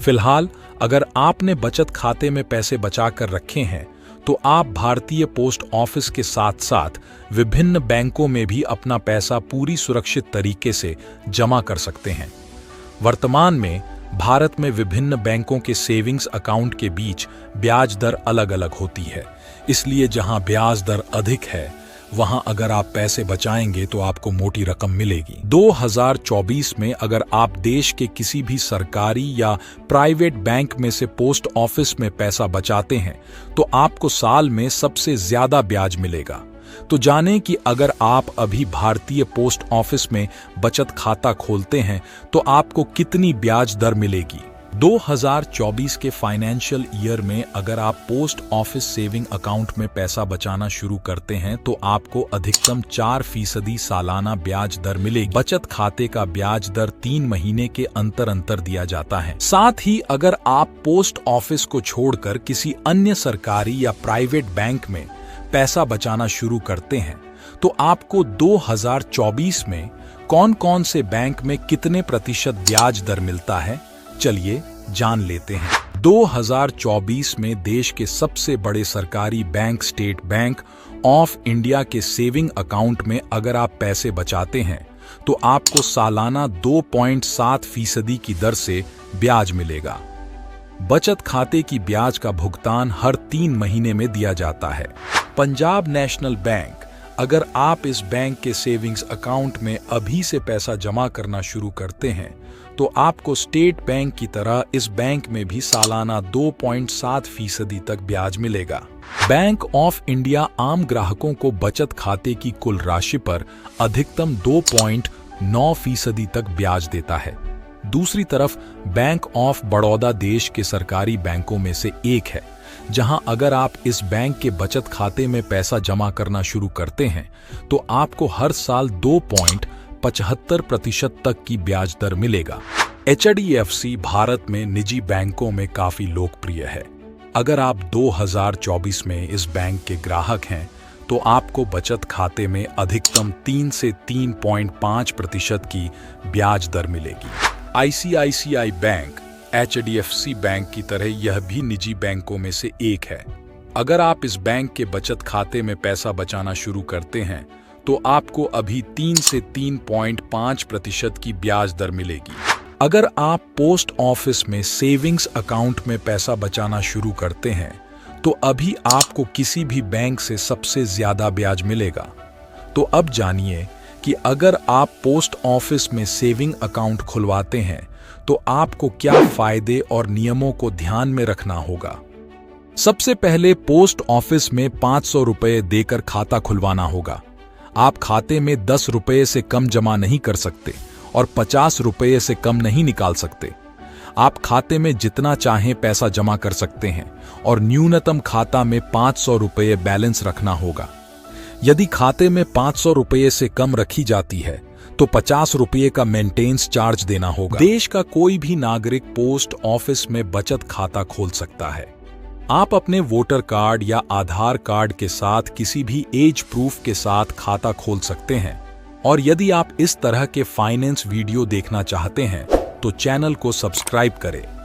फिलहाल अगर आपने बचत खाते में पैसे बचा कर रखे हैं तो आप भारतीय पोस्ट ऑफिस के साथ साथ विभिन्न बैंकों में भी अपना पैसा पूरी सुरक्षित तरीके से जमा कर सकते हैं। वर्तमान में भारत में विभिन्न बैंकों के सेविंग्स अकाउंट के बीच ब्याज दर अलग-अलग होती है, इसलिए जहां ब्याज दर अधिक है वहां अगर आप पैसे बचाएंगे तो आपको मोटी रकम मिलेगी। 2024 में अगर आप देश के किसी भी सरकारी या प्राइवेट बैंक में से पोस्ट ऑफिस में पैसा बचाते हैं तो आपको साल में सबसे ज्यादा ब्याज मिलेगा। तो जानें कि अगर आप अभी भारतीय पोस्ट ऑफिस में बचत खाता खोलते हैं तो आपको कितनी ब्याज दर मिलेगी। 2024 के फाइनेंशियल ईयर में अगर आप पोस्ट ऑफिस सेविंग अकाउंट में पैसा बचाना शुरू करते हैं तो आपको अधिकतम 4% सालाना ब्याज दर मिलेगी। बचत खाते का ब्याज दर 3 महीने के अंतर दिया जाता है। साथ ही अगर आप पोस्ट ऑफिस को छोड़कर किसी अन्य सरकारी या प्राइवेट बैंक में पैसा बचाना शुरू करते हैं तो आपको 2024 में कौन-कौन से बैंक में कितने प्रतिशत ब्याज दर मिलता है, चलिए जान लेते हैं। 2024 में देश के सबसे बड़े सरकारी bank state bank of India के सेविंग अकाउंट में अगर आप पैसे बचाते हैं तो आपको सालाना 2.7% की दर से ब्याज मिलेगा। बचत खाते की ब्याज का भुगतान हर 3 महीने में दिया जाता है। पंजाब नेशनल बैंक, अगर आप इस बैंक के सेविंग्स अकाउंट में अभी से पैसा जमा करना शुरू करते हैं तो आपको स्टेट बैंक की तरह इस बैंक में भी सालाना 2.7% तक ब्याज मिलेगा। बैंक ऑफ इंडिया आम ग्राहकों को बचत खाते की कुल राशि पर अधिकतम 2.9% तक ब्याज देता है। दूसरी तरफ बैंक ऑफ बड़ौदा देश के सरकारी बैंकों में से एक है, जहां अगर आप इस बैंक के बचत खाते में पैसा जमा करना शुरू करते हैं तो आपको हर साल 2.75% तक की ब्याज दर मिलेगा। HDFC भारत में निजी बैंकों में काफी लोकप्रिय है। अगर आप 2024 में इस बैंक के ग्राहक हैं तो आपको बचत खाते में अधिकतम 3 से 3.5% की ब्याज दर मिलेगी। ICICI बैंक HDFC बैंक की तरह यह भी निजी बैंकों में से एक है। अगर आप इस बैंक के बचत खाते में पैसा बचाना शुरू करते हैं तो आपको अभी 3 से 3.5% की ब्याज दर मिलेगी। अगर आप पोस्ट ऑफिस में सेविंग्स अकाउंट में पैसा बचाना शुरू करते हैं तो अभी आपको किसी भी बैंक से सबसे ज्यादा ब्याज मिलेगा। तो अब जानिए कि अगर आप पोस्ट ऑफिस में सेविंग अकाउंट खुलवाते हैं तो आपको क्या फायदे और नियमों को ध्यान में रखना होगा। सबसे पहले पोस्ट ऑफिस में 500 रुपये देकर खाता खुलवाना होगा। आप खाते में 10 रुपये से कम जमा नहीं कर सकते और 50 रुपये से कम नहीं निकाल सकते। आप खाते में जितना चाहें पैसा जमा कर सकते हैं और न्यूनतम खाता में 500 रुपये बैलेंस रखना होगा। यदि खाते में 500 रुपये से कम रखी जाती है तो 50 रुपये का मेंटेनेंस चार्ज देना होगा। देश का कोई भी नागरिक पोस्ट ऑफिस में बचत खाता खोल सकता है। आप अपने वोटर कार्ड या आधार कार्ड के साथ किसी भी एज प्रूफ के साथ खाता खोल सकते हैं। और यदि आप इस तरह के फाइनेंस वीडियो देखना चाहते हैं तो चैनल को सब्सक्राइब करें।